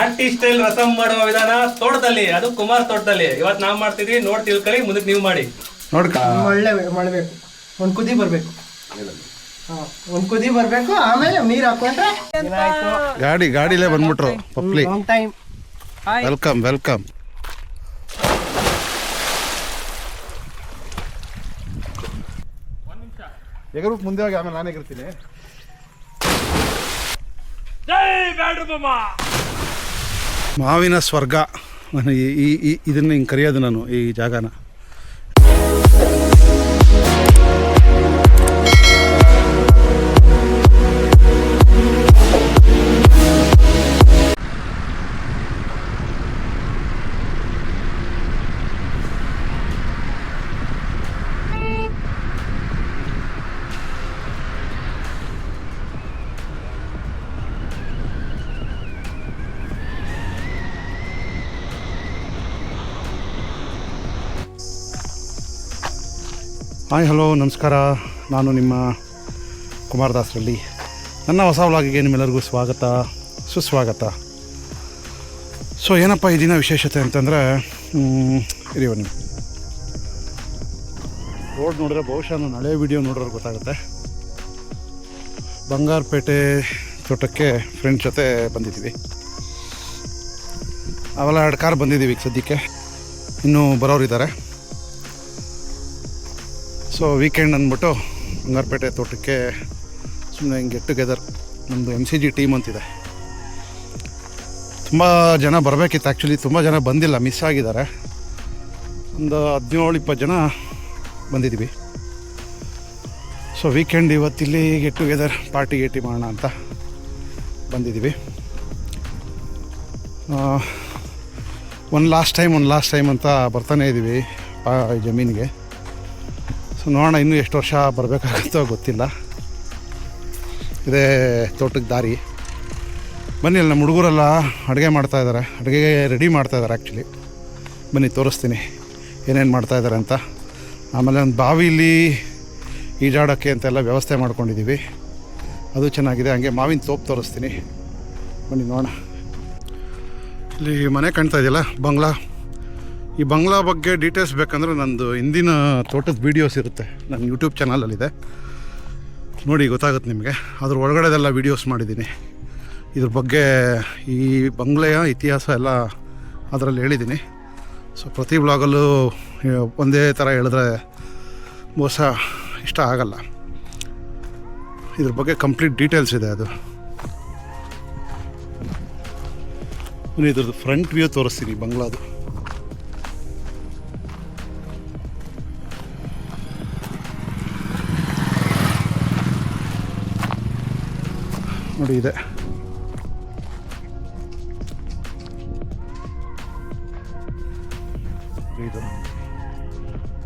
Aunty style rasam ಮಾಡುವ ವಿಧಾನ ತೋಟದಲ್ಲಿ, ಅದು ಕುಮಾರ್ ತೋಟದಲ್ಲಿ. ಇವತ್ತು ನಾವು ಮಾಡ್ತಿದ್ವಿ, ನೋಡಿ ತಿಳ್ಕೊಳ್ಳಿ, ಮುಂದಕ್ಕೆ ನೀವು ಮಾಡಿ. ಒಳ್ಳೆ ಮಾಡಬೇಕು. ಒಂದು ಕುದಿ ಬರಬೇಕು, ಒಂದು ಕುದಿ ಬರಬೇಕು, ಆಮೇಲೆ ನೀರು ಹಾಕೊಂಡ್ರೆ ಗಾಡಿಲೇ ಬಂದ್ಬಿಟ್ರು. ಪಪ್ಲಿ ಟೈಮ್ ವೆಲ್ಕಮ್ ವೆಲ್ಕಮ್. ಎಗರು ಮುಂದೆ ಹೋಗಿ ಆಮೇಲೆ ನಾನು ಎಗರ್ತೀನಿ. ಮಾವಿನ ಸ್ವರ್ಗ ಇದನ್ನ ಹಿಂಗೆ ಕರೆಯೋದು ನಾನು ಈ ಜಾಗನ. ಹಾಯ್ ಹಲೋ ನಮಸ್ಕಾರ, ನಾನು ನಿಮ್ಮ ಕುಮಾರ್ ದಾಸರಲ್ಲಿ. ನನ್ನ ಹೊಸ ವ್ಲಾಗಿಗೆ ನಿಮ್ಮೆಲ್ಲರಿಗೂ ಸ್ವಾಗತ ಸುಸ್ವಾಗತ. ಸೊ ಏನಪ್ಪ ಈ ದಿನ ವಿಶೇಷತೆ ಅಂತಂದರೆ, ಇರಿ ನೀವು ರೋಡ್ ನೋಡಿದ್ರೆ ಬಹುಶಃ ನಾನು ಹಳೆ ವಿಡಿಯೋ ನೋಡೋರು ಗೊತ್ತಾಗುತ್ತೆ. ಬಂಗಾರಪೇಟೆ ತೋಟಕ್ಕೆ ಫ್ರೆಂಡ್ಸ್ ಜೊತೆ ಬಂದಿದ್ದೀವಿ. ಅವೆಲ್ಲ 2 ಕಾರ್ ಬಂದಿದ್ದೀವಿ ಈಗ ಸದ್ಯಕ್ಕೆ, ಇನ್ನೂ ಬರೋರಿದ್ದಾರೆ. ಸೊ ವೀಕೆಂಡ್ ಅಂದ್ಬಿಟ್ಟು ಬಂಗಾರಪೇಟೆ ತೋಟಕ್ಕೆ ಸುಮ್ಮನೆ ಹಿಂಗೆ ಗೆಟ್ ಟುಗೆದರ್. ನಮ್ಮದು MCG ಟೀಮ್ ಅಂತಿದೆ. ತುಂಬ ಜನ ಬರಬೇಕಿತ್ತು ಆ್ಯಕ್ಚುಲಿ, ತುಂಬ ಜನ ಬಂದಿಲ್ಲ, ಮಿಸ್ ಆಗಿದ್ದಾರೆ. ಒಂದು 17-20 ಜನ ಬಂದಿದ್ದೀವಿ. ಸೊ ವೀಕೆಂಡ್ ಇವತ್ತಿಲ್ಲಿ ಗೆಟ್ ಟುಗೆದರ್ ಪಾರ್ಟಿ ಮಾಡೋಣ ಅಂತ ಬಂದಿದ್ದೀವಿ. ಒಂದು ಲಾಸ್ಟ್ ಟೈಮ್ ಅಂತ ಬರ್ತಾನೇ ಇದ್ದೀವಿ ಜಮೀನಿಗೆ. ಸೊ ನೋಡೋಣ ಇನ್ನೂ ಎಷ್ಟು ವರ್ಷ ಬರಬೇಕಾಗುತ್ತೋ ಗೊತ್ತಿಲ್ಲ. ಇದೇ ತೋಟಕ್ಕೆ ದಾರಿ. ಬನ್ನಿ, ಅಲ್ಲಿ ನಮ್ಮ ಹುಡುಗರೆಲ್ಲ ಅಡುಗೆ ಮಾಡ್ತಾಯಿದ್ದಾರೆ, ಅಡುಗೆಗೆ ರೆಡಿ ಮಾಡ್ತಾಯಿದ್ದಾರೆ ಆ್ಯಕ್ಚುಲಿ. ಬನ್ನಿ ತೋರಿಸ್ತೀನಿ ಏನೇನು ಮಾಡ್ತಾಯಿದ್ದಾರೆ ಅಂತ. ಆಮೇಲೆ ಒಂದು ಬಾವಿಲಿ ಈಜಾಡೋಕ್ಕೆ ಅಂತೆಲ್ಲ ವ್ಯವಸ್ಥೆ ಮಾಡ್ಕೊಂಡಿದ್ದೀವಿ, ಅದು ಚೆನ್ನಾಗಿದೆ. ಹಂಗೆ ಮಾವಿನ ತೋಪು ತೋರಿಸ್ತೀನಿ, ಬನ್ನಿ ನೋಡೋಣ. ಇಲ್ಲಿ ಮನೆ ಕಾಣ್ತಾ ಇದೆಯಲ್ಲ, ಬಂಗ್ಲಾ. ಈ ಬಂಗ್ಲಾ ಬಗ್ಗೆ ಡೀಟೇಲ್ಸ್ ಬೇಕಂದರೆ ನಂದು ಹಿಂದಿನ ತೋಟದ ವೀಡಿಯೋಸ್ ಇರುತ್ತೆ, ನನ್ನ ಯೂಟ್ಯೂಬ್ ಚಾನಲಲ್ಲಿದೆ, ನೋಡಿ ಗೊತ್ತಾಗುತ್ತೆ ನಿಮಗೆ. ಅದ್ರ ಒಳಗಡೆದೆಲ್ಲ ವೀಡಿಯೋಸ್ ಮಾಡಿದ್ದೀನಿ. ಇದ್ರ ಬಗ್ಗೆ ಈ ಬಂಗ್ಲೆಯ ಇತಿಹಾಸ ಎಲ್ಲ ಅದರಲ್ಲಿ ಹೇಳಿದ್ದೀನಿ. ಸೊ ಪ್ರತಿ ವ್ಲಾಗಲ್ಲೂ ಒಂದೇ ಥರ ಹೇಳಿದ್ರೆ ಬಹುಶಃ ಇಷ್ಟ ಆಗಲ್ಲ. ಇದ್ರ ಬಗ್ಗೆ ಕಂಪ್ಲೀಟ್ ಡೀಟೇಲ್ಸ್ ಇದೆ. ಅದು ಇದ್ರದ್ದು ಫ್ರಂಟ್ ವ್ಯೂ ತೋರಿಸ್ತೀನಿ ಬಂಗ್ಲಾದು. ನೋಡಿ ಇದೆ,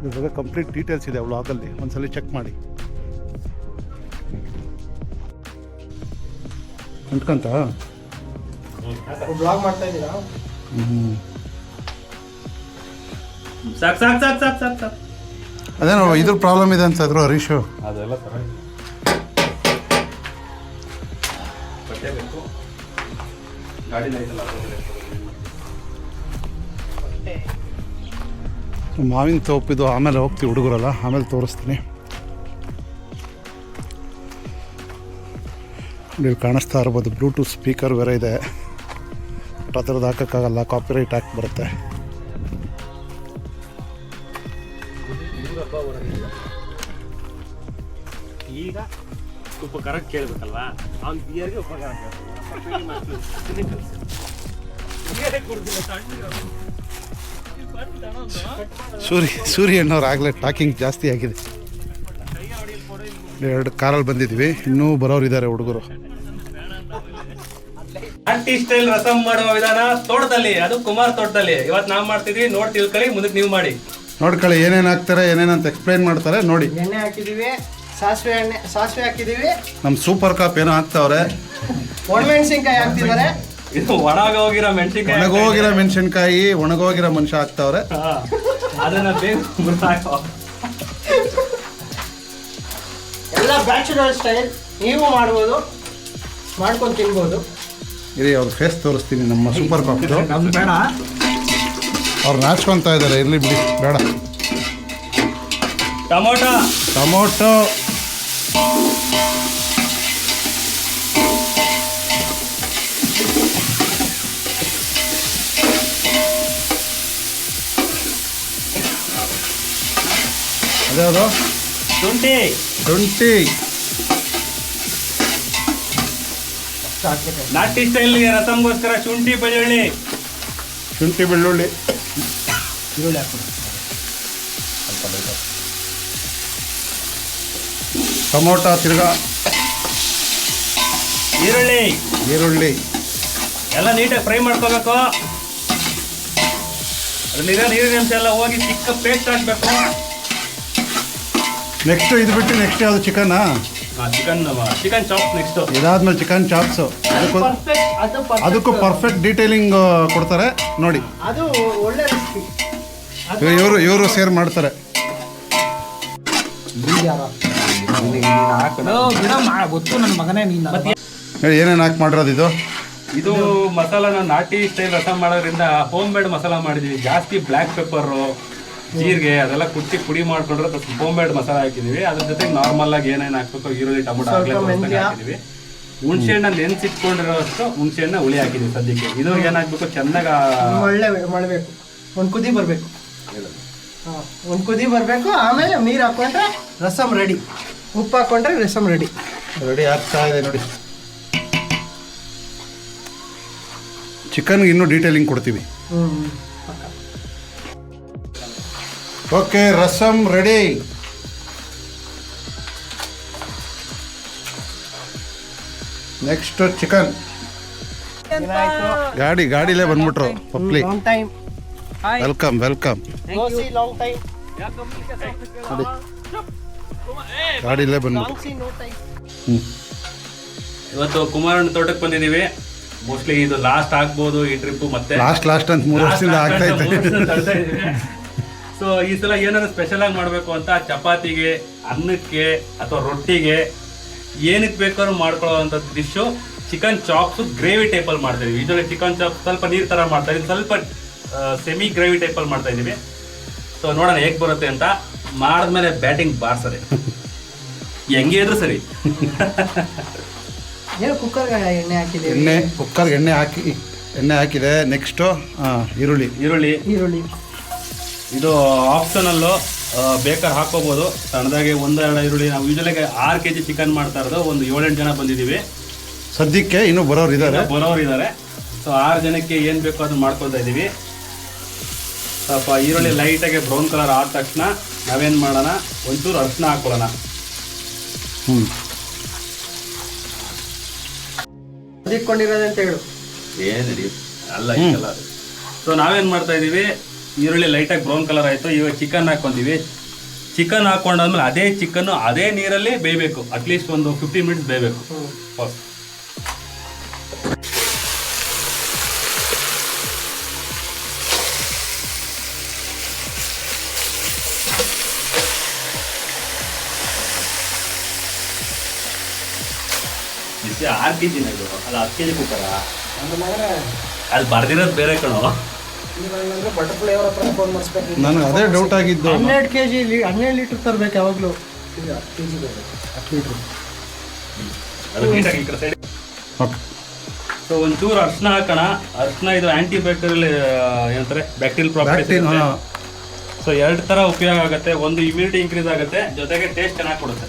ಇದ್ರ ಬಗ್ಗೆ ಕಂಪ್ಲೀಟ್ ಡೀಟೇಲ್ಸ್ ಇದೆ ವ್ಲಾಗಲ್ಲಿ, ಒಂದ್ಸಲ ಚೆಕ್ ಮಾಡಿ. ಅಂಟ್ಕಂತ ಬ್ಲಾಗ್ ಮಾಡ್ತಾ ಇದ್ದೀರಾ? ಸಾಕು. ಅದೇನೋ ಇದ್ರ ಪ್ರಾಬ್ಲಮ್ ಇದೆ ಅಂತ ಇದ್ರು ಹರೀಶು. ಅದೆಲ್ಲ ಮಾವಿನ ತೋಪಿದು ಆಮೇಲೆ ಹೋಗ್ತೀವಿ ಹುಡುಗರಲ್ಲ, ಆಮೇಲೆ ತೋರಿಸ್ತೀನಿ. ನೀವು ಕಾಣಿಸ್ತಾ ಇರ್ಬೋದು, ಬ್ಲೂಟೂತ್ ಸ್ಪೀಕರ್ ಬೇರೆ ಇದೆ. ಬಟ್ ಆ ಥರದ್ದು ಹಾಕೋಕ್ಕಾಗಲ್ಲ, ಕಾಪಿರೈಟ್ ಹಾಕಿ ಬರುತ್ತೆ. ಈಗ ಉಪಕಾರ ಕೇಳಬೇಕಲ್ವಾ, ಅವ್ನ ಬಿಯರ್ಗೆ ಉಪಕಾರ ಸೂರ್ಯಣ್ಣವ್ರು ಆಗಲೇ ಟಾಕಿಂಗ್ ಜಾಸ್ತಿ ಆಗಿದೆ. 2 ಕಾರಲ್ಲಿ ಬಂದಿದ್ವಿ, ಇನ್ನೂ ಬರೋರಿದ್ದಾರೆ ಹುಡುಗರು. ಆಂಟಿ ಸ್ಟೈಲ್ ರಸಂ ಮಾಡುವ ವಿಧಾನ ತೋಟದಲ್ಲಿ, ಅದು ಕುಮಾರ್ ತೋಟದಲ್ಲಿ. ಇವತ್ತು ನಾವು ಮಾಡ್ತಿದ್ವಿ, ನೋಡಿ ತಿಳ್ಕೊಳ್ಳಿ, ಮುಂದಕ್ಕೆ ನೀವು ಮಾಡಿ. ನೋಡ್ಕೊಳ್ಳಿ ಏನೇನು ಹಾಕ್ತಾರೆ, ಏನೇನಂತ ಎಕ್ಸ್ಪ್ಲೈನ್ ಮಾಡ್ತಾರೆ ನೋಡಿ. ಎಣ್ಣೆ ಹಾಕಿದ್ದೀವಿ, ಸಾಸಿವೆ ಹಾಕಿದ್ದೀವಿ. ನಮ್ಮ ಸೂಪರ್ ಕಾಪ್ ಏನೋ ಹಾಕ್ತಾವ್ರೆ, ಒಣಮೆಣಸಿನ್ಕಾಯಿ ಹಾಕ್ತಿದ್ದಾರೆ. ಇದು ಒಣಗೋಗಿರೋ ಮೆಣಸಿನ್ಕಾಯಿ, ಒಣಗೋಗಿರೋ ಮನುಷ್ಯ ಹಾಕ್ತಾವ್ರೆ. ಅದನ್ನ ಎಲ್ಲ ಬ್ಯಾಚುಲರ್ ಸ್ಟೈಲ್, ನೀವು ಮಾಡ್ಬೋದು, ಮಾಡ್ಕೊಂಡು ತಿನ್ಬೋದು. ಇರಿ ಅವ್ರ ಫೇಸ್ ತೋರಿಸ್ತೀನಿ ನಮ್ಮ ಸೂಪರ್ ಕಾಕ್ದು. ನಮ್ದು ಬೇಡ. ಅವ್ರು ನಾಚ್ಕೊತಾ ಇದ್ದಾರೆ, ಇರಲಿ ಬಿಡಿ, ಬೇಡ. ಟೊಮೊಟೊ ಅದ್ಯಾವುದು? ಶುಂಠಿ ನಾಟಿ ಸ್ಟೈಲ್ಗೆ ರಸಮ್ಗೋಸ್ಕರ ಶುಂಠಿ ಬೆಳ್ಳುಳ್ಳಿ ಬೆಳ್ಳುಳ್ಳಿ, ಈರುಳ್ಳಿ ಹಾಕ್ಬಿಡಿ. ಟೊಮೊಟೊ, ತಿರ್ಗಾ ಈರುಳ್ಳಿ ಎಲ್ಲ ನೀಟಾಗಿ ಫ್ರೈ ಮಾಡ್ಕೋಬೇಕು. ಅದ್ರಲ್ಲಿರೋ ನೀರಿನ ಅಂಶ ಎಲ್ಲ ಹೋಗಿ ಚಿಕ್ಕ ಪೇಸ್ಟ್ ಹಾಕ್ಬೇಕು. ನೆಕ್ಸ್ಟ್ ಇದು ಬಿಟ್ಟು ನೆಕ್ಸ್ಟ್ ಯಾವುದು? ಚಿಕನಾ? Chicken chops next. ಇದಾದ್ಮೇಲೆ ಚಿಕನ್ ಚಾಪ್ಸು. ಅದಕ್ಕೂ ಪರ್ಫೆಕ್ಟ್ ಡೀಟೇಲಿಂಗ್ ಕೊಡ್ತಾರೆ ನೋಡಿ. ಅದು ಒಳ್ಳೆ ರೆಸಿಪಿ. ಇವರು ಸೇರ್ ಮಾಡ್ತಾರೆ. ಗೊತ್ತು ನನ್ನ ಮಗನೇ ನೀನು. ಹೇಳಿ, ಏನೇನು ಹಾಕಿ ಮಾಡಿರೋದು ಇದು? ಇದು ಮಸಾಲಾನ ನಾಟಿ ಸ್ಟೈಲ್ ರಸಮ್ ಮಾಡೋದ್ರಿಂದ ಹೋಮ್ ಮೇಡ್ ಮಸಾಲ ಮಾಡಿದೀವಿ. ಜಾಸ್ತಿ ಬ್ಲ್ಯಾಕ್ ಪೆಪ್ಪರು, ಜೀರಿಗೆ ಅದೆಲ್ಲ ಕುಟ್ಟಿ ಪುಡಿ ಮಾಡ್ಕೊಂಡ್ರೆ ಹೋಮ್ ಮೇಡ್ ಮಸಾಲ ಹಾಕಿದೀವಿ. ಅದ್ರ ಜೊತೆಗೆ ನಾರ್ಮಲ್ ಆಗಿ ಏನೇನು ಹಾಕ್ಬೇಕು, ಈರುಳ್ಳಿ, ಟೊಮೊಟೊ ಹಾಕಿದೀವಿ. ಹುಣಸೆ ಹಣ್ಣು ನೆನ್ಸಿಟ್ಕೊಂಡಿರೋಷ್ಟು ಹುಣಸೆ ಹಣ್ಣು ಹುಳಿ ಹಾಕಿದೀವಿ ಸದ್ಯಕ್ಕೆ. ಇದು ಏನಾಗಬೇಕು, ಚೆನ್ನಾಗಿ ಒಳ್ಳೆ ಮಾಡಬೇಕು. ಒಂದು ಕುದಿ ಬರಬೇಕು. ಒಂದು ಕುದಿ ಬರಬೇಕು. ಆಮೇಲೆ ನೀರು ಹಾಕೊಂಡ್ರೆ ರಸಮ್ ರೆಡಿ. ಉಪ್ಪು ಹಾಕೊಂಡ್ರೆ ರಸಮ್ ರೆಡಿ ಆಗ್ತಾ ಇದೆ ನೋಡಿ. ಚಿಕನ್ಗೆ ಇನ್ನೂ ಡೀಟೇಲಿಂಗ್ ಕೊಡ್ತೀವಿ. Okay, rasam ready. Next chicken. ಗಾಡಿಲೇ ಬಂದ್ಬಿಟ್ರು ಪಪ್ಲಿ. ವೆಲ್ಕಮ್. ಗಾಡಿಲೇ ಬಂದ್ಬಿಟ್ರು. ಇವತ್ತು ಕುಮಾರಣ್ಣ ತೋಟಕ್ಕೆ ಬಂದಿದ್ದೀವಿ. ಮೋಸ್ಟ್ಲಿ ಇದು ಲಾಸ್ಟ್ ಆಗ್ಬೋದು ಈ ಟ್ರಿಪ್. ಮತ್ತೆ ಲಾಸ್ಟ್ ಅಂತ 3 ವರ್ಷದಿಂದ ಆಗ್ತಾ ಇತ್ತು. ಸೊ ಈ ಸಲ ಏನಾದ್ರು ಸ್ಪೆಷಲ್ ಆಗಿ ಮಾಡಬೇಕು ಅಂತ ಚಪಾತಿಗೆ, ಅನ್ನಕ್ಕೆ ಅಥವಾ ರೊಟ್ಟಿಗೆ ಏನಕ್ಕೆ ಬೇಕಾದ್ರೂ ಮಾಡ್ಕೊಳ್ಳೋವಂಥದ್ದು ಡಿಶ್ಶು ಚಿಕನ್ ಚಾಪ್ಸ್ ಗ್ರೇವಿ ಟೈಪಲ್ಲಿ ಮಾಡ್ತಾ ಇದೀವಿ. ಇದರಲ್ಲಿ ಚಿಕನ್ ಚಾಪ್ ಸ್ವಲ್ಪ ನೀರು ಥರ ಮಾಡ್ತಾ ಇದೀವಿ, ಸ್ವಲ್ಪ ಸೆಮಿ ಗ್ರೇವಿ ಟೈಪಲ್ಲಿ ಮಾಡ್ತಾ ಇದ್ದೀವಿ. ಸೊ ನೋಡೋಣ ಹೇಗೆ ಬರುತ್ತೆ ಅಂತ. ಮಾಡಿದ್ಮೇಲೆ ಬ್ಯಾಟಿಂಗ್ ಬಾರ್ಸದೆ ಹೆಂಗೆ ಇದ್ರು ಸರಿ. ಕುಕ್ಕರ್ಗೆ ಎಣ್ಣೆ ಹಾಕಿದೆ. ನೆಕ್ಸ್ಟು ಈರುಳ್ಳಿ. ಇದು ಆಪ್ಷನಲ್ಲು, ಬೇಕಾದ್ರೆ ಹಾಕೋಬೋದು. ಸಣ್ಣದಾಗಿ 1-2 ಈರುಳ್ಳಿ. ನಾವು ಯೂಶಲಾಗಿ 6 kg ಚಿಕನ್ ಮಾಡ್ತಾ ಇರೋದು. ಒಂದು 7-8 ಜನ ಬಂದಿದ್ದೀವಿ ಸದ್ಯಕ್ಕೆ. ಇನ್ನೂ ಬರೋರು ಇದ್ದಾರೆ. ಸೊ 6 ಜನಕ್ಕೆ ಏನು ಬೇಕೋ ಅದನ್ನು ಮಾಡ್ಕೊಳ್ತಾ ಇದ್ದೀವಿ. ಸ್ವಲ್ಪ ಈರುಳ್ಳಿ ಲೈಟಾಗಿ ಬ್ರೌನ್ ಕಲರ್ ಆದ ತಕ್ಷಣ ನಾವೇನು ಮಾಡೋಣ, ಒಂಚೂರು ಅರಿಶಿನ ಹಾಕೊಳ್ಳೋಣ. ಇಟ್ಕೊಂಡಿರೋದಂತ ಹೇಳು. ಏನಿದೆ ಅಲ್ಲ ಈಗೆಲ್ಲ. ಸೊ ನಾವೇನು ಮಾಡ್ತಾ ಇದ್ದೀವಿ, ಈರುಳ್ಳಿ ಲೈಟಾಗಿ ಬ್ರೌನ್ ಕಲರ್ ಆಯಿತು. ಇವಾಗ ಚಿಕನ್ ಹಾಕ್ಕೊಂತೀವಿ. ಚಿಕನ್ ಹಾಕೊಂಡಾದ್ಮೇಲೆ ಅದೇ ಚಿಕನ್ನು ಅದೇ ನೀರಲ್ಲಿ ಬೇಯಬೇಕು. ಅಟ್ಲೀಸ್ಟ್ ಒಂದು 15 ಮಿನಿಟ್ಸ್ ಬೇಯಬೇಕು ಫಸ್ಟ್. ಬಿಸಿ 6 kg ಇದು, ಅದು 10 kg ಕುಕ್ಕರ. ಅದು ಬರ್ದಿರೋದು ಬೇರೆ ಕಣೋ. ನನಗೆ ಅದೇ ಡೌಟ್ ಆಗಿದ್ದು. 12 kg 12 ಲೀಟ್ರ್ ತರಬೇಕು ಯಾವಾಗಲೂ. 10 ಲೀಟ್ರ್. ಅದು ನೀಟಾಗಿ ಈ ಕಡೆ ಸೈಡ್. ಸೊ ಒಂಚೂರು ಅರಿಶಿನ ಹಾಕೋಣ. ಅರಿಶಿನ ಇದು ಆ್ಯಂಟಿ ಬ್ಯಾಕ್ಟೀರಿಯಲ್ ಏನಂತಾರೆ, ಬ್ಯಾಕ್ಟೀರಿಯಲ್ ಪ್ರಾಪರ್ಟೀಸ್. ಸೊ 2 ಥರ ಉಪಯೋಗ ಆಗುತ್ತೆ. ಒಂದು ಇಮ್ಯುನಿಟಿ ಇನ್ಕ್ರೀಸ್ ಆಗುತ್ತೆ, ಜೊತೆಗೆ ಟೇಸ್ಟ್ ಚೆನ್ನಾಗಿ ಕೊಡುತ್ತೆ.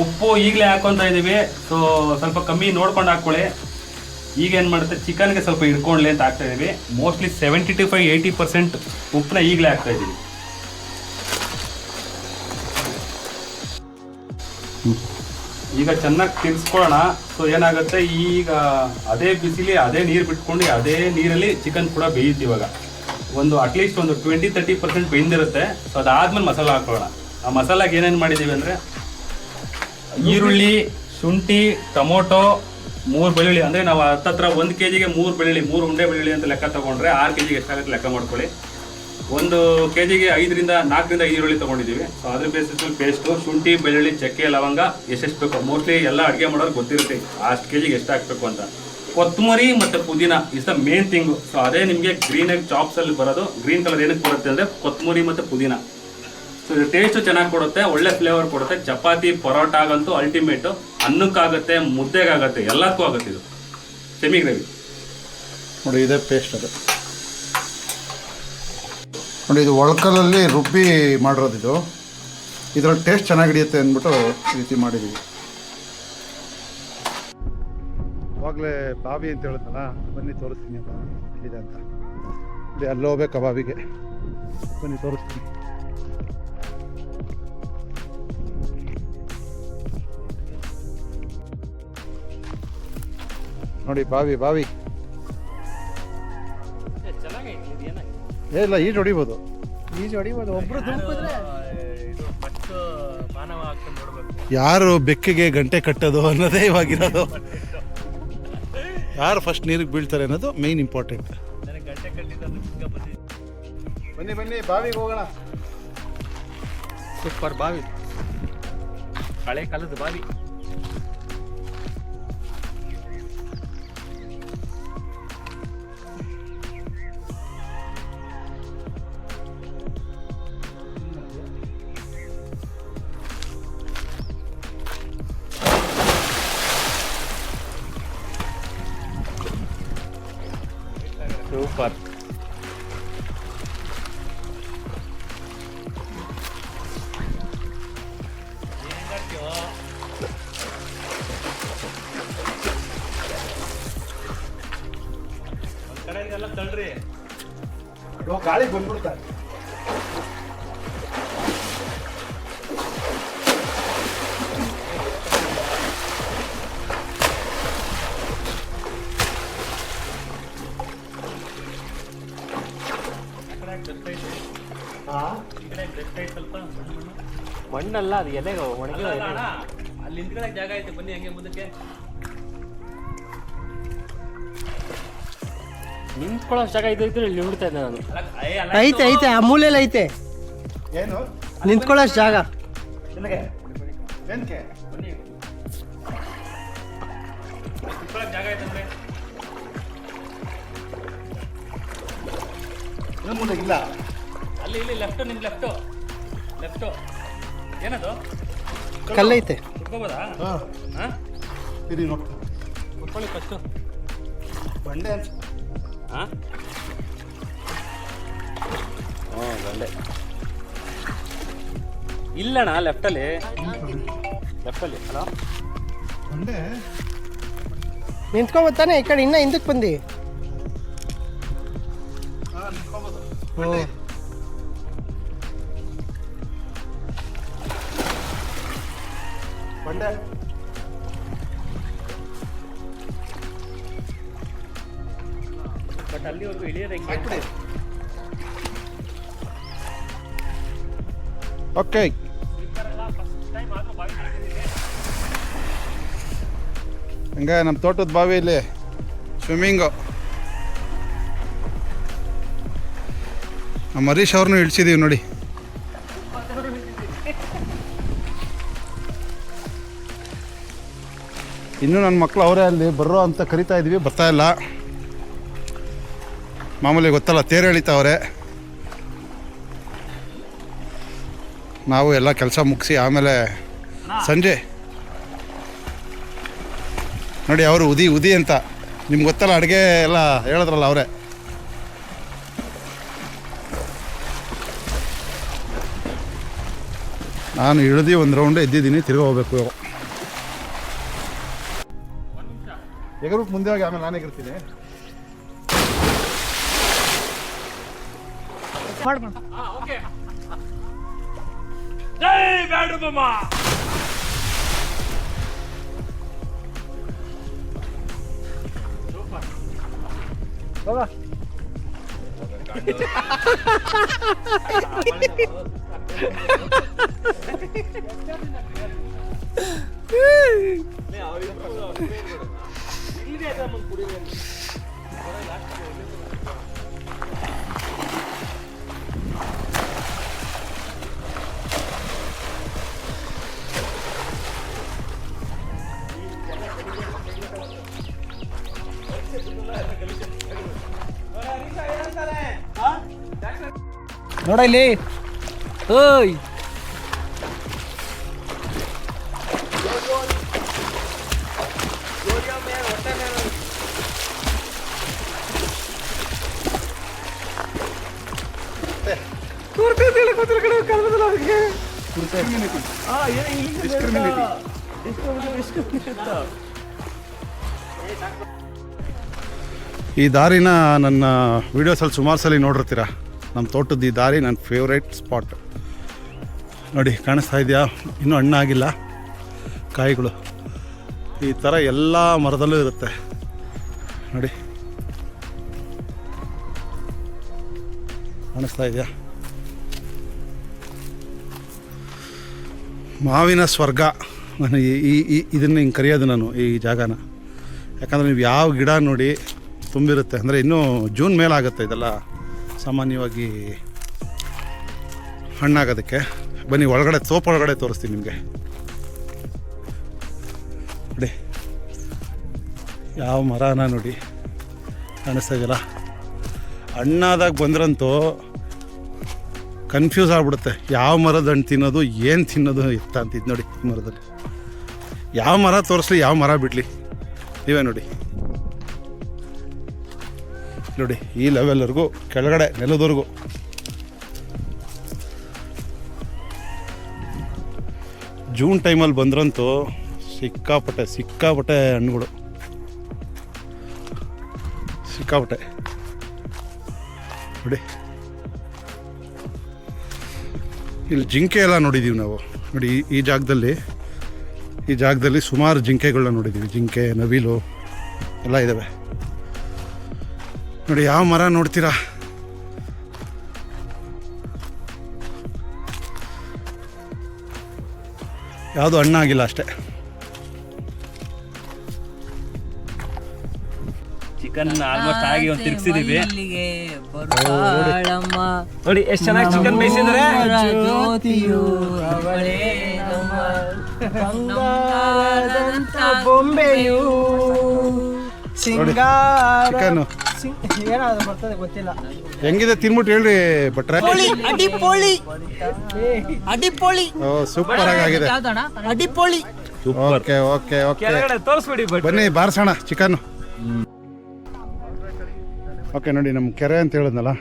ಉಪ್ಪು ಈಗಲೇ ಹಾಕೊತಾ ಇದ್ದೀವಿ. ಸೊ ಸ್ವಲ್ಪ ಕಮ್ಮಿ ನೋಡ್ಕೊಂಡು ಹಾಕ್ಕೊಳ್ಳಿ. ಈಗ ಏನು ಮಾಡುತ್ತೆ, ಚಿಕನ್ಗೆ ಸ್ವಲ್ಪ ಹಿಡ್ಕೊಳ್ಳಿ ಅಂತ ಹಾಕ್ತಾ ಇದ್ದೀವಿ. ಮೋಸ್ಟ್ಲಿ 75-80% ಉಪ್ಪನ್ನ ಈಗಲೇ ಹಾಕ್ತಾ ಇದ್ದೀವಿ. ಈಗ ಚೆನ್ನಾಗಿ ತಿರ್ಸ್ಕೊಳ್ಳೋಣ. ಸೊ ಏನಾಗುತ್ತೆ, ಈಗ ಅದೇ ಬಿಸಿಲಿ ಅದೇ ನೀರು ಬಿಟ್ಕೊಂಡು ಅದೇ ನೀರಲ್ಲಿ ಚಿಕನ್ ಕೂಡ ಬೇಯುತ್ತೆ. ಇವಾಗ ಒಂದು ಅಟ್ಲೀಸ್ಟ್ ಒಂದು 20-30% ಬೆಂದಿರುತ್ತೆ. ಸೊ ಅದಾದ್ಮೇಲೆ ಮಸಾಲ ಹಾಕೊಳ್ಳೋಣ. ಆ ಮಸಾಲಾಗೆ ಏನೇನು ಮಾಡಿದ್ದೀವಿ ಅಂದರೆ, ಈರುಳ್ಳಿ, ಶುಂಠಿ, ಟೊಮೊಟೊ, 3 ಬೆಳ್ಳುಳ್ಳಿ. ಅಂದರೆ ನಾವು ಹತ್ತತ್ರ 1 kgಗೆ 3 ಬೆಳ್ಳುಳ್ಳಿ, 3 ಉಂಡೆ ಬೆಳ್ಳುಳ್ಳಿ ಅಂತ ಲೆಕ್ಕ ತೊಗೊಂಡ್ರೆ 6 kgಗೆ ಎಷ್ಟಾಗುತ್ತೆ ಲೆಕ್ಕ ಮಾಡ್ಕೊಳ್ಳಿ. ಒಂದು ಕೆಜಿಗೆ 4ರಿಂದ 5 ಈರುಳ್ಳಿ ತೊಗೊಂಡಿದ್ದೀವಿ. ಸೊ ಅದ್ರ ಬೇಸಿಸಲ್ಲಿ ಪೇಸ್ಟು, ಶುಂಠಿ, ಬೆಳ್ಳುಳ್ಳಿ, ಚಕ್ಕೆ, ಲವಂಗ ಎಷ್ಟೆಷ್ಟು ಬೇಕು, ಮೋಸ್ಟ್ಲಿ ಎಲ್ಲ ಅಡುಗೆ ಮಾಡೋರು ಗೊತ್ತಿರುತ್ತೆ ಅಷ್ಟು ಕೆಜಿಗೆ ಎಷ್ಟು ಹಾಕಬೇಕು ಅಂತ. ಕೊತ್ತಂಬರಿ ಮತ್ತು ಪುದೀನ is the main thing. So ಅದೇ ನಿಮಗೆ ಗ್ರೀನಾಗಿ ಚಾಪ್ಸಲ್ಲಿ ಬರೋದು. ಗ್ರೀನ್ ಕಲರ್ ಏನಕ್ಕೆ ಬರುತ್ತೆ ಅಂದರೆ ಕೊತ್ತಂಬರಿ ಮತ್ತು ಪುದೀನ. ಸೊ ಇದು ಟೇಸ್ಟು ಚೆನ್ನಾಗಿ ಕೊಡುತ್ತೆ, ಒಳ್ಳೆ ಫ್ಲೇವರ್ ಕೊಡುತ್ತೆ. ಚಪಾತಿ ಪರೋಟಾಗಂತೂ ಅಲ್ಟಿಮೇಟು. ಅನ್ನಕ್ಕಾಗುತ್ತೆ, ಮುದ್ದೆಗಾಗುತ್ತೆ, ಎಲ್ಲದಕ್ಕೂ ಆಗುತ್ತೆ ಇದು ಸೆಮಿ ಗ್ರೇವಿ. ನೋಡಿ ಇದೇ ಪೇಸ್ಟ್ ಅದು ನೋಡಿ, ಇದು ಒಳಕಲ್ಲಲ್ಲಿ ರುಬ್ಬಿ ಮಾಡಿರೋದು. ಇದು ಇದರಲ್ಲಿ ಟೇಸ್ಟ್ ಚೆನ್ನಾಗಿ ಹಿಡಿಯುತ್ತೆ ಅಂದ್ಬಿಟ್ಟು ಈ ರೀತಿ ಮಾಡಿದ್ದೀವಿ. ಅವಾಗಲೇ ಬಾವಿ ಅಂತ ಹೇಳಿದ್ನಲ್ಲ, ಬನ್ನಿ ತೋರಿಸ್ತೀನಿ ಅಂತ ಇಲ್ಲಿದೆ ಅಂತ. ಇಲ್ಲಿ ಅಲ್ಲಿ ಹೋಗ್ಬೇಕು ಬಾವಿಗೆ, ಬನ್ನಿ ತೋರಿಸ್ತೀನಿ. ನೋಡಿ ಬಾವಿ ಇಲ್ಲ, ಈಜು ಹೊಡಿಬೋದು. ಒಬ್ರು ಧುಮುಕಿದ್ರೆ ಯಾರು ಬೆಕ್ಕಿಗೆ ಗಂಟೆ ಕಟ್ಟೋದು ಅನ್ನೋದೇ ಇವಾಗಿರೋದು. ಯಾರು ಫಸ್ಟ್ ನೀರಿಗೆ ಬೀಳ್ತಾರೆ ಅನ್ನೋದು ಮೇನ್ ಇಂಪಾರ್ಟೆಂಟ್. ಬನ್ನಿ ಬಾವಿಗೆ ಹೋಗೋಣ. ಸೂಪರ್ ಬಾವಿ, ಹಳೆ ಕಾಲದ ಬಾವಿ. ಸೂಪರ್. ತಳ್ರಿ, ಗಾಳಿ ಬಂದ್ಬಿಡ್ತಾರೆ. ಮಣ್ಣಲ್ಲ ಅದು, ಎಲೆ ಒಣಗಿ ಅಲ್ಲಿ ನಿಂತ್ಕೊಳ್ಳೋಕೆ ಜಾಗ ಐತೆ. ಬನ್ನಿ ಹಂಗೆ ಮುಂದಕ್ಕೆ ನಿಂತ್ಕೊಳ್ಳೋ ಜಾಗ ಇದ್ರೆ ಇಲ್ಲಿ ನಿಲ್ತಾ ಇದ್ದೆ ನಾನು. ಐತೆ ಆ ಮೂಲೆಯಲ್ಲಿ ಐತೆ ಏನು ನಿಂತ್ಕೊಳ್ಳೋ ಜಾಗ. ಏನಕ್ಕೆ ಜಾಗ ಐತೆ ಅಂದ್ರೆ ಮುಂದೆ ಇಲ್ಲ. ಅಲ್ಲಿ ಇಲ್ಲಿ ಲೆಫ್ಟು, ನಿಮ್ಮ ಲೆಫ್ಟು ಏನದು ಕಲ್ಲೈತೆ. ಕುತ್ಕೋಬೋದಾ? ಹಾಂ ಇರಿ ನೋಡಿ, ಕುತ್ಕೊಳ್ಳಿ ಫಸ್ಟು. ಬಂಡೆ ಹಾಂ ಬಂಡೆ ಇಲ್ಲಣ್ಣ, ಲೆಫ್ಟಲ್ಲಿ ಹಲೋ ಬಂಡೆ ನಿಂತ್ಕೊಬೋತಾನೆ. ಈ ಕಡೆ ಇನ್ನ ಹಿಂದಕ್ಕೆ ಬಂದು ಬಂಡೆ ಬಟ್ ಅಲ್ಲಿವರೆಗೂ ಇಳಿಯೋದು ಹೆಂಗೆ? ಓಕೆ. ಹಂಗೆ ನಮ್ಮ ತೋಟದ ಬಾವಿಯಲ್ಲಿ ಸ್ವಿಮ್ಮಿಂಗು. ನಮ್ಮ ಹರೀಶ್ ಅವ್ರನ್ನೂ ಇಳಿಸಿದ್ದೀವಿ ನೋಡಿ. ಇನ್ನೂ ನನ್ನ ಮಕ್ಕಳು ಅವರೇ ಅಲ್ಲಿ ಬರ್ರೋ ಅಂತ ಕರಿತಾ ಇದ್ವಿ, ಬರ್ತಾ ಇಲ್ಲ. ಮಾಮೂಲಿ ಗೊತ್ತಲ್ಲ, ತೇರು ಎಳಿತಾವ್ರೆ. ನಾವು ಎಲ್ಲ ಕೆಲಸ ಮುಗಿಸಿ ಆಮೇಲೆ ಸಂಜೆ ನೋಡಿ ಅವರು ಉದಿ ಅಂತ ನಿಮ್ಗೆ ಗೊತ್ತಲ್ಲ, ಅಡುಗೆ ಎಲ್ಲ ಹೇಳಿದ್ರಲ್ಲ ಅವರೇ. ನಾನು ಇಳಿದು ಒಂದು ರೌಂಡ್ ಎದ್ದಿದ್ದೀನಿ, ತಿರ್ಗಿ ಹೋಗ್ಬೇಕು. ಎಗರ್ಬಿಟ್ಟು ಮುಂದೆ ಹೋಗಿ ಆಮೇಲೆ ನಾನು ಎಗಿರ್ತೀನಿ. ಜೈ ಬ್ಯಾಡ್ರು ಬಮ್ಮ. ನೋಡ ಇಲ್ಲಿ ಓಯ್ ಈ ದಾರಿನ ನನ್ನ ವೀಡಿಯೋಸಲ್ಲಿ ಸುಮಾರು ಸಲ ನೋಡಿರ್ತೀರ. ನಮ್ಮ ತೋಟದ ಈ ದಾರಿ ನನ್ನ ಫೇವ್ರೇಟ್ ಸ್ಪಾಟ್. ನೋಡಿ ಕಾಣಿಸ್ತಾ ಇದೆಯಾ? ಇನ್ನೂ ಹಣ್ಣಾಗಿಲ್ಲ ಕಾಯಿಗಳು. ಈ ಥರ ಎಲ್ಲ ಮರದಲ್ಲೂ ಇರುತ್ತೆ ನೋಡಿ, ಕಾಣಿಸ್ತಾ ಇದೆಯಾ? ಮಾವಿನ ಸ್ವರ್ಗ. ನಾನು ಇದನ್ನು ಹಿಂಗೆ ಕರೆಯೋದು ನಾನು ಈ ಜಾಗನ. ಯಾಕಂದರೆ ನೀವು ಯಾವ ಗಿಡ ನೋಡಿ ತುಂಬಿರುತ್ತೆ. ಅಂದರೆ ಇನ್ನೂ ಜೂನ್ ಮೇಲಾಗುತ್ತೆ ಇದೆಲ್ಲ ಸಾಮಾನ್ಯವಾಗಿ ಹಣ್ಣಾಗೋದಕ್ಕೆ. ಬನ್ನಿ ಒಳಗಡೆ, ತೋಪೊಳಗಡೆ ತೋರಿಸ್ತೀನಿ ನಿಮಗೆ. ನೋಡಿ ಯಾವ ಮರನ ನೋಡಿ, ಕಾಣಿಸ್ತಾ ಇದೆಯಲ್ಲ? ಹಣ್ಣಾದಾಗ ಬಂದ್ರಂತೂ ಕನ್ಫ್ಯೂಸ್ ಆಗಿಬಿಡುತ್ತೆ, ಯಾವ ಮರದ ಹಣ್ಣು ತಿನ್ನೋದು, ಏನು ತಿನ್ನೋದು ಇತ್ತ ಅಂತಿದ್ದು. ನೋಡಿ ಈ ಮರದಲ್ಲಿ ಯಾವ ಮರ ತೋರಿಸ್ಲಿ, ಯಾವ ಮರ ಬಿಡಲಿ, ನೀವೇ ನೋಡಿ. ನೋಡಿ ಈ ಲೆವೆಲ್ವರೆಗೂ, ಕೆಳಗಡೆ ನೆಲದವರೆಗೂ. ಜೂನ್ ಟೈಮಲ್ಲಿ ಬಂದ್ರಂತೂ ಸಿಕ್ಕಾಪಟ್ಟೆ ಹಣ್ಣುಗಳು, ಸಿಕ್ಕಾಪಟ್ಟೆ. ನೋಡಿ ಇಲ್ಲಿ ಜಿಂಕೆ ಎಲ್ಲ ನೋಡಿದ್ದೀವಿ ನಾವು. ನೋಡಿ ಈ ಜಾಗದಲ್ಲಿ ಸುಮಾರು ಜಿಂಕೆಗಳನ್ನ ನೋಡಿದ್ದೀವಿ. ಜಿಂಕೆ, ನವಿಲು ಎಲ್ಲ ಇದ್ದಾವೆ. ನೋಡಿ ಯಾವ ಮರ ನೋಡ್ತೀರಾ? ಯಾವುದು ಹಣ್ಣಾಗಿಲ್ಲ ಅಷ್ಟೇ. ಚಿಕನ್ ಆಲ್ಮೋಸ್ಟ್ ಆಗಿ ಒಂದು ತಿರ್ಗಿಸಿದೀವಿ. ನೋಡಿ ಎಷ್ಟು ಚೆನ್ನಾಗಿ ಚಿಕನ್ ಬೇಯಿಸಿದ್ರೆ. ಬೊಂಬೆಯು ಚಿಕನ್ ಏನಾದ್ರು ಬರ್ತದೆ ಗೊತ್ತಿಲ್ಲ. ಹೆಂಗಿದೆ ತಿನ್ಬಿಟ್ಟು ಹೇಳ್ರಿ ಭಟ್ರೆ. ಅಡಿಪೋಳಿ ಓ ಸೂಪರ್ ಆಗಿದೆ. ಅಡಿಪೋಳಿ. ಓಕೆ ಓಕೆ ಓಕೆ, ತೋರಿಸ್ಬಿಡಿ. ಬನ್ನಿ ಬಾರ್ಸೋಣ ಚಿಕನ್. ಓಕೆ ನೋಡಿ ನಮ್ಮ ಕೆರೆ ಅಂತ ಹೇಳಿದ್ನಲ್ಲ,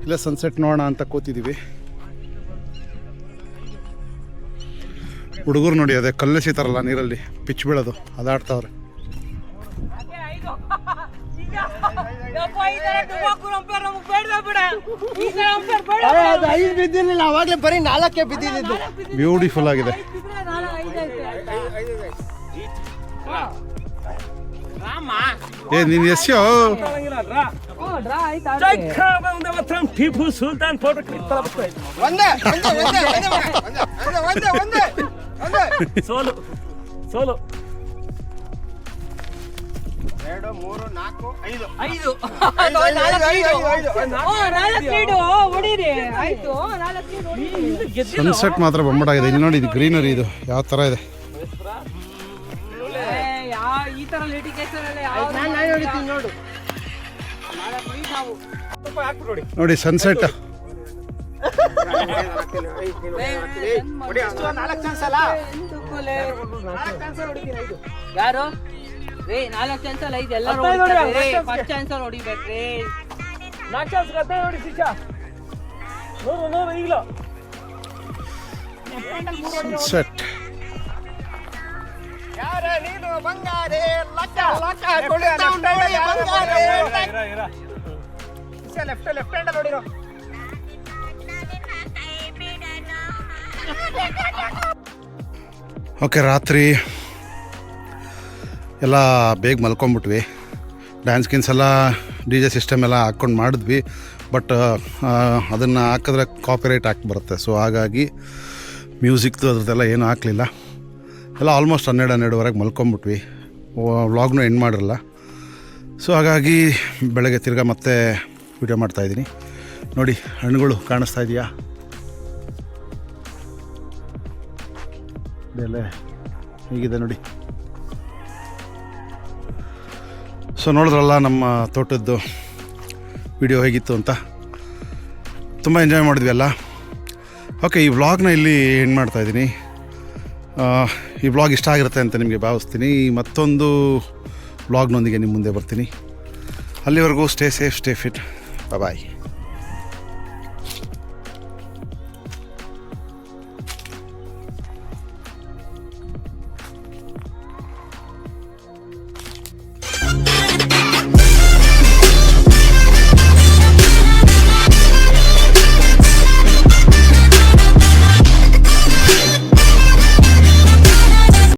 ಇಲ್ಲೇ ಸನ್ಸೆಟ್ ನೋಡೋಣ ಅಂತ ಕೂತಿದ್ದೀವಿ. ಹುಡುಗರು ನೋಡಿ ಅದೇ ಕಲ್ಲೆಸಿತಾರಲ್ಲ ನೀರಲ್ಲಿ, ಪಿಚ್ ಬೀಳೋದು, ಅದಾಡ್ತಾವ್ರೆ. ಬಿದ್ದಿರ್ಲಿಲ್ಲ, ಅವಾಗಲೇ ಬರೀ 4 ಬಿದ್ದಿದ್ದು. ಬ್ಯೂಟಿಫುಲ್ ಆಗಿದೆ. ನೀನು ಎಸ್ಯೋ ಟಿಪ್ಪು ಸುಲ್ತಾನ್ ಫೋಟೋ ಸೋಲು 2 3 4 5 ಸನ್ಸೆಟ್ ಮಾತ್ರ ಬೊಂಬಾಟಾಗಿದೆ. ಇಲ್ಲಿ ನೋಡಿ, ಇದು ಗ್ರೀನರಿ, ಇದು ಯಾವ ಥರ ಇದೆ. ನೋಡಿ ಸನ್ಸೆಟ್. ಯಾರು 4 ಚಾನ್ಸ್ ಅಲ್ಲ, ಇದೆಲ್ಲ ಫಸ್ಟ್ ಚಾನ್ಸ್ ಹೊಡಿಬೇಕ್ರಿ. 4 ಚಾನ್ಸ್ ನೋಡಿ ಶಿಕ್ಷಾ. ಈಗಲೂ ಸನ್ಸೆಟ್. ನೀನು ಬಂಗಾರೆ ಲೆಫ್ಟ್ ಹ್ಯಾಂಡ್ ನೋಡಿರೋ. ಓಕೆ, ರಾತ್ರಿ ಎಲ್ಲ ಬೇಗ ಮಲ್ಕೊಂಬಿಟ್ವಿ. ಡ್ಯಾನ್ಸ್ ಗಿನ್ಸ್ ಎಲ್ಲ DJ ಸಿಸ್ಟಮ್ ಎಲ್ಲ ಹಾಕ್ಕೊಂಡು ಮಾಡಿದ್ವಿ. ಬಟ್ ಅದನ್ನು ಹಾಕಿದ್ರೆ ಕಾಪಿರೈಟ್ ಹಾಕಿ ಬರುತ್ತೆ. ಸೊ ಹಾಗಾಗಿ ಮ್ಯೂಸಿಕ್ದು ಅದ್ರದ್ದೆಲ್ಲ ಏನೂ ಹಾಕಲಿಲ್ಲ. ಎಲ್ಲ ಆಲ್ಮೋಸ್ಟ್ 12-12ವರೆಗೆ ಮಲ್ಕೊಂಬಿಟ್ವಿ. ವ್ಲಾಗ್ನೂ ಎಂಡ್ ಮಾಡಿರಲ್ಲ. ಸೊ ಹಾಗಾಗಿ ಬೆಳಗ್ಗೆ ತಿರ್ಗಾ ಮತ್ತೆ ವಿಡಿಯೋ ಮಾಡ್ತಾಯಿದ್ದೀನಿ. ನೋಡಿ ಹಣ್ಣುಗಳು ಕಾಣಿಸ್ತಾ ಇದೆಯಾ? ಬೆಲೆ ಹೀಗಿದೆ ನೋಡಿ. ಸೊ ನೋಡಿದ್ರಲ್ಲ ನಮ್ಮ ತೋಟದ್ದು ವಿಡಿಯೋ ಹೇಗಿತ್ತು ಅಂತ. ತುಂಬ ಎಂಜಾಯ್ ಮಾಡಿದ್ವಿ ಅಲ್ಲ. ಓಕೆ, ಈ ವ್ಲಾಗ್ನ ಇಲ್ಲಿ ಎಂಡ್ ಮಾಡ್ತಾಯಿದ್ದೀನಿ. ಈ ವ್ಲಾಗ್ ಇಷ್ಟ ಆಗಿರುತ್ತೆ ಅಂತ ನಿಮಗೆ ಭಾವಿಸ್ತೀನಿ. ಮತ್ತೊಂದು ವ್ಲಾಗ್ನೊಂದಿಗೆ ನಿಮ್ಮ ಮುಂದೆ ಬರ್ತೀನಿ. ಅಲ್ಲಿವರೆಗೂ ಸ್ಟೇ ಸೇಫ್, ಸ್ಟೇ ಫಿಟ್. ಬಾಯ್.